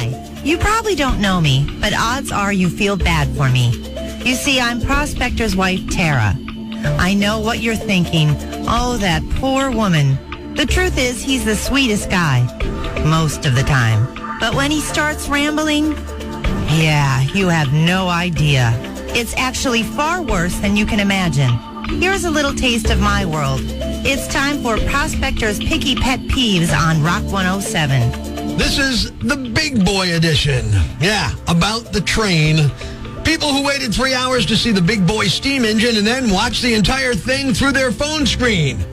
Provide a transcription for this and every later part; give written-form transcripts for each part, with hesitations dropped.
Hi, you probably don't know me, but odds are you feel bad for me. You see, I'm Prospector's wife, Tara. I know what you're thinking. Oh, that poor woman. The truth is, he's the sweetest guy. Most of the time. But when he starts rambling, yeah, you have no idea. It's actually far worse than you can imagine. Here's a little taste of my world. It's time for Prospector's Picky Pet Peeves on Rock 107. This is the big boy edition. Yeah, about the train. People who waited 3 hours to see the big boy steam engine and then watched the entire thing through their phone screen.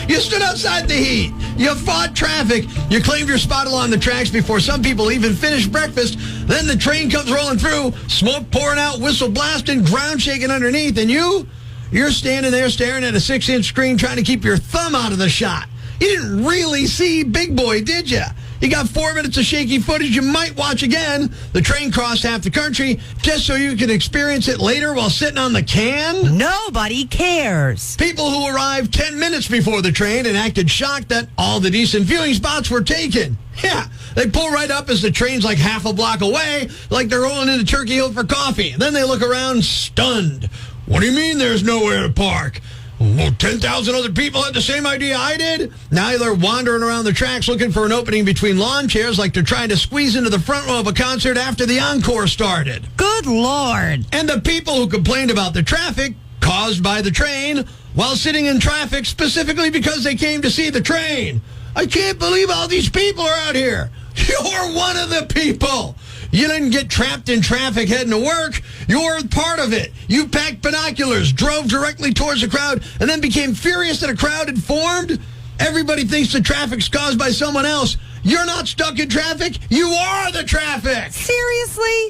You stood outside the heat. You fought traffic. You claimed your spot along the tracks before some people even finished breakfast. Then the train comes rolling through, smoke pouring out, whistle blasting, ground shaking underneath, and you're standing there staring at a 6-inch screen trying to keep your thumb out of the shot. You didn't really see Big Boy, did you? You got 4 minutes of shaky footage you might watch again. The train crossed half the country just so you can experience it later while sitting on the can. Nobody cares. People who arrived 10 minutes before the train and acted shocked that all the decent viewing spots were taken. Yeah, they pull right up as the train's like half a block away, like they're rolling into Turkey Hill for coffee. Then they look around stunned. What do you mean there's nowhere to park? Well, 10,000 other people had the same idea I did. Now they're wandering around the tracks looking for an opening between lawn chairs like they're trying to squeeze into the front row of a concert after the encore started. Good Lord. And the people who complained about the traffic caused by the train while sitting in traffic specifically because they came to see the train. I can't believe all these people are out here. You're one of the people. You didn't get trapped in traffic heading to work. You're part of it. You packed binoculars, drove directly towards the crowd, and then became furious that a crowd had formed. Everybody thinks the traffic's caused by someone else. You're not stuck in traffic. You are the traffic. Seriously?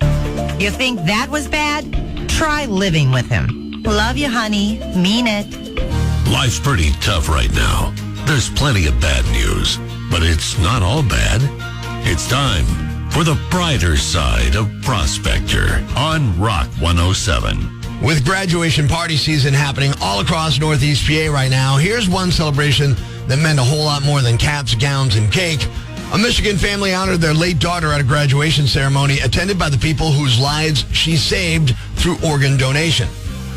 You think that was bad? Try living with him. Love you, honey. Mean it. Life's pretty tough right now. There's plenty of bad news, but it's not all bad. It's time for the brighter side of Prospector on Rock 107. With graduation party season happening all across Northeast PA right now, here's one celebration that meant a whole lot more than caps, gowns, and cake. A Michigan family honored their late daughter at a graduation ceremony attended by the people whose lives she saved through organ donation.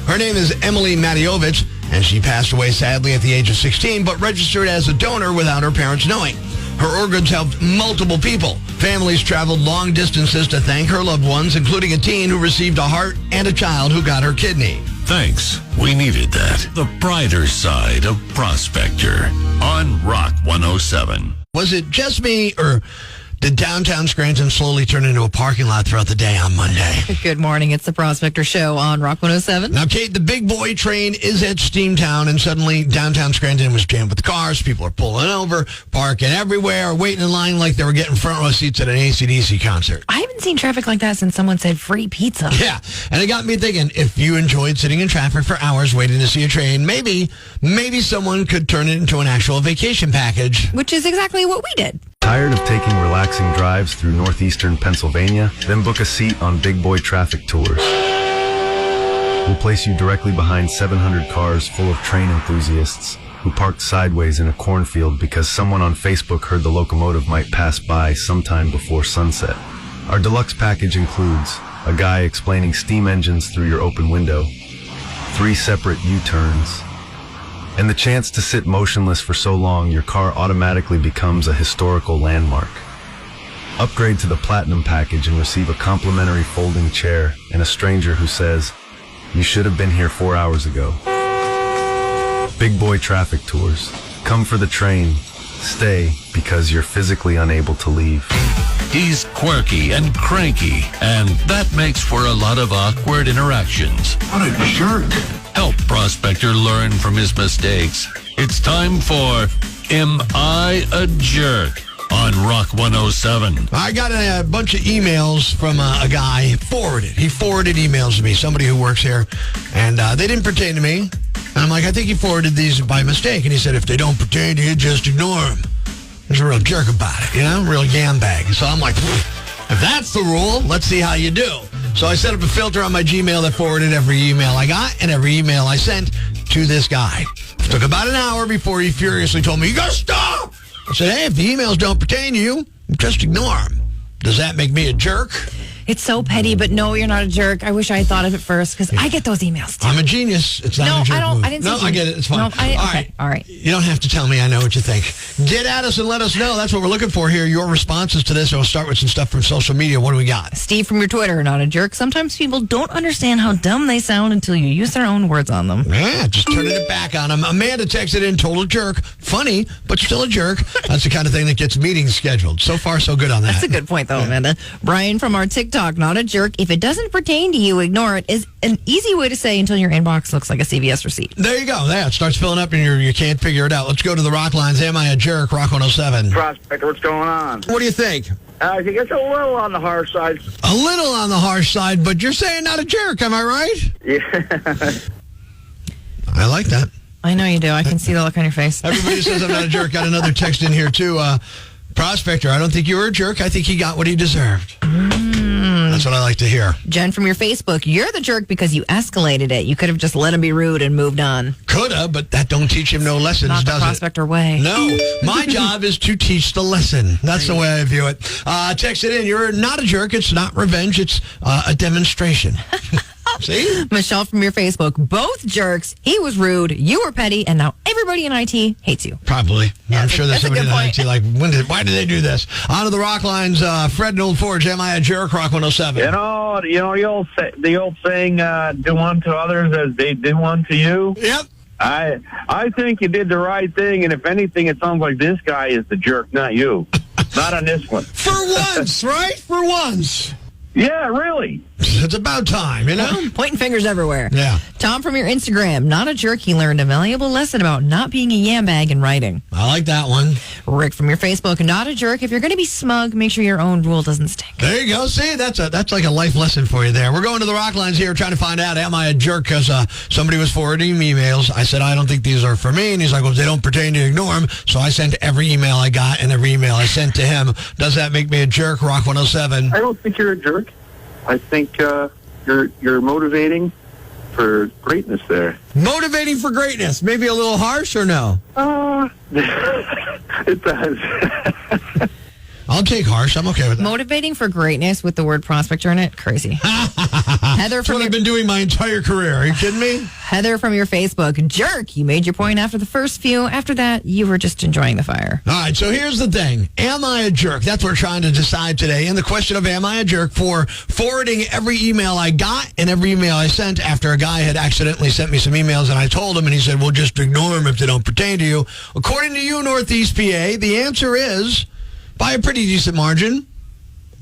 Her name is Emily Matiovich, and she passed away sadly at the age of 16, but registered as a donor without her parents knowing. Her organs helped multiple people. Families traveled long distances to thank her loved ones, including a teen who received a heart and a child who got her kidney. Thanks. We needed that. The brighter side of Prospector on Rock 107. Was it just me, or did downtown Scranton slowly turn into a parking lot throughout the day on Monday? Good morning. It's the Prospector Show on Rock 107. Now, Kate, the big boy train is at Steamtown, and suddenly downtown Scranton was jammed with cars. People are pulling over, parking everywhere, waiting in line like they were getting front row seats at an AC/DC concert. I haven't seen traffic like that since someone said free pizza. Yeah, and it got me thinking, if you enjoyed sitting in traffic for hours waiting to see a train, maybe someone could turn it into an actual vacation package. Which is exactly what we did. Tired of taking relaxing drives through northeastern Pennsylvania? Then book a seat on Big Boy Traffic Tours. We'll place you directly behind 700 cars full of train enthusiasts who parked sideways in a cornfield because someone on Facebook heard the locomotive might pass by sometime before sunset. Our deluxe package includes a guy explaining steam engines through your open window, 3 separate U-turns, and the chance to sit motionless for so long your car automatically becomes a historical landmark. Upgrade to the Platinum package and receive a complimentary folding chair and a stranger who says, "You should have been here 4 hours ago." Big Boy Traffic Tours. Come for the train. Stay because you're physically unable to leave. He's quirky and cranky, and that makes for a lot of awkward interactions. What a jerk. Help Prospector learn from his mistakes. It's time for Am I a Jerk on Rock 107. I got a bunch of emails from a guy. He forwarded emails to me, somebody who works here, and they didn't pertain to me. And I'm like, I think he forwarded these by mistake. And he said, if they don't pertain to you, just ignore them. There's a real jerk about it, real yambag. So I'm like, if that's the rule, let's see how you do. So I set up a filter on my Gmail that forwarded every email I got and every email I sent to this guy. It took about an hour before he furiously told me, you gotta stop! I said, hey, if the emails don't pertain to you, just ignore them. Does that make me a jerk? It's so petty, but no, you're not a jerk. I wish I had thought of it first because I get those emails too. I'm a genius. It's not a jerk move. I didn't say No, I get it. It's fine. No, All right. All right. You don't have to tell me. I know what you think. Get at us and let us know. That's what we're looking for here. Your responses to this. We'll start with some stuff from social media. What do we got? Steve from your Twitter, not a jerk. Sometimes people don't understand how dumb they sound until you use their own words on them. Yeah, just turning it back on them. Amanda texted in, total jerk. Funny, but still a jerk. That's the kind of thing that gets meetings scheduled. So far, so good on that. That's a good point, though, Amanda. Brian from our TikTok, not a jerk. If it doesn't pertain to you, ignore it, is an easy way to say until your inbox looks like a CVS receipt. There you go. Yeah, it starts filling up and you can't figure it out. Let's go to the rock lines. Am I a jerk? Rock 107. Prospector, what's going on? What do you think? I think it's a little on the harsh side. A little on the harsh side, but you're saying not a jerk. Am I right? Yeah. I like that. I know you do. I can see the look on your face. Everybody says I'm not a jerk. Got another text in here, too. Prospector, I don't think you were a jerk. I think he got what he deserved. That's what I like to hear. Jen from your Facebook, you're the jerk because you escalated it. You could have just let him be rude and moved on. Coulda, but that don't teach him no lessons, Not the does it? Prospector way. No, my job is to teach the lesson. That's the way I view it. Text it in. You're not a jerk. It's not revenge. It's a demonstration. See? Michelle from your Facebook, both jerks. He was rude. You were petty. And now everybody in IT hates you. Probably. I'm sure there's that's a somebody in good IT like, why did they do this? On to the rock lines. Fred and Old Forge. Am I a jerk? Rock 107. You know the old saying, do unto others as they do unto you. Yep. I think you did the right thing, and if anything, it sounds like this guy is the jerk, not you. Not on this one. For once, right? For once. Yeah, really. It's about time, you know? Pointing fingers everywhere. Yeah. Tom from your Instagram, not a jerk. He learned a valuable lesson about not being a yambag in writing. I like that one. Rick from your Facebook, not a jerk. If you're going to be smug, make sure your own rule doesn't stink. There you go. See, that's like a life lesson for you there. We're going to the rock lines here trying to find out, am I a jerk? Because somebody was forwarding me emails. I said, I don't think these are for me. And he's like, well, if they don't pertain to you, ignore them. So I sent every email I got and every email I sent to him. Does that make me a jerk? Rock 107. I don't think you're a jerk. I think you're motivating for greatness there. Motivating for greatness. Maybe a little harsh or no? It does. I'll take harsh. I'm okay with that. Motivating for greatness with the word prospector in it, crazy. Heather That's from what your, I've been doing my entire career. Are you kidding me? Heather from your Facebook, jerk. You made your point after the first few. After that, you were just enjoying the fire. All right, so here's the thing. Am I a jerk? That's what we're trying to decide today. And the question of am I a jerk for forwarding every email I got and every email I sent after a guy had accidentally sent me some emails and I told him and he said, well, just ignore them if they don't pertain to you. According to you, Northeast PA, the answer is, by a pretty decent margin,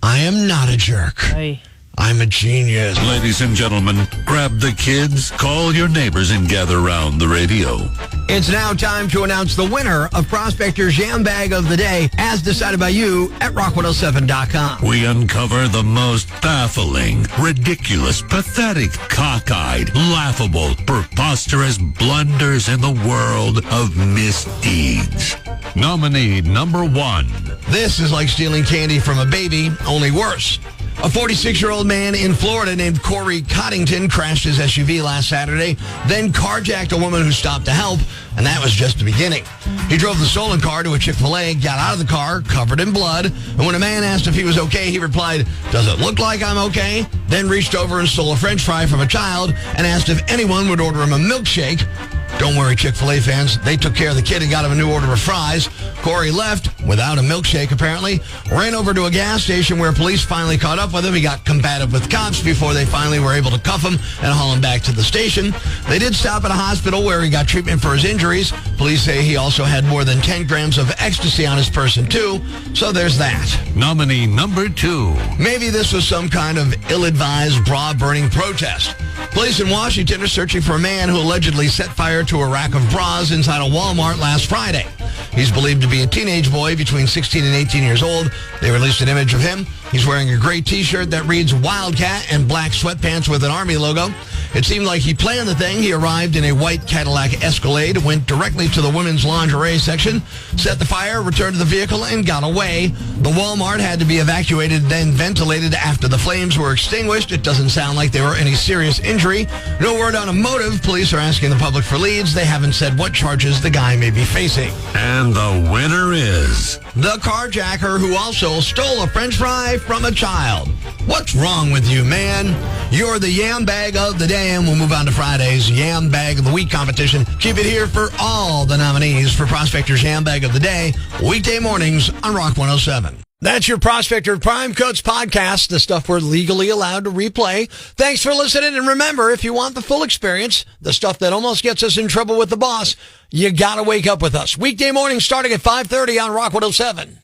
I am not a jerk. Hey. I'm a genius. Ladies and gentlemen, grab the kids, call your neighbors, and gather around the radio. It's now time to announce the winner of Prospector's Yambag of the Day, as decided by you at rock107.com. We uncover the most baffling, ridiculous, pathetic, cockeyed, laughable, preposterous blunders in the world of misdeeds. Nominee number 1. This is like stealing candy from a baby, only worse. A 46-year-old man in Florida named Corey Coddington crashed his SUV last Saturday, then carjacked a woman who stopped to help, and that was just the beginning. He drove the stolen car to a Chick-fil-A, got out of the car, covered in blood, and when a man asked if he was okay, he replied, "Does it look like I'm okay?" Then reached over and stole a French fry from a child and asked if anyone would order him a milkshake. Don't worry, Chick-fil-A fans. They took care of the kid and got him a new order of fries. Corey left without a milkshake, apparently. Ran over to a gas station where police finally caught up with him. He got combative with cops before they finally were able to cuff him and haul him back to the station. They did stop at a hospital where he got treatment for his injuries. Police say he also had more than 10 grams of ecstasy on his person, too. So there's that. Nominee number 2. Maybe this was some kind of ill-advised bra-burning protest. Police in Washington are searching for a man who allegedly set fire to a rack of bras inside a Walmart last Friday. He's believed to be a teenage boy between 16 and 18 years old. They released an image of him. He's wearing a gray T-shirt that reads Wildcat and black sweatpants with an Army logo. It seemed like he planned the thing. He arrived in a white Cadillac Escalade, went directly to the women's lingerie section, set the fire, returned to the vehicle, and got away. The Walmart had to be evacuated, then ventilated after the flames were extinguished. It doesn't sound like there were any serious injury. No word on a motive. Police are asking the public for leads. They haven't said what charges the guy may be facing. And the winner is the carjacker who also stole a French fry from a child. What's wrong with you, man? You're the Yambag of the day, and we'll move on to Friday's Yambag of the Week competition. Keep it here for all the nominees for Prospector's Yambag of the Day, weekday mornings on Rock 107. That's your Prospector Prime Cuts podcast, the stuff we're legally allowed to replay. Thanks for listening, and remember, if you want the full experience, the stuff that almost gets us in trouble with the boss, you gotta wake up with us. Weekday mornings starting at 5:30 on Rock 107.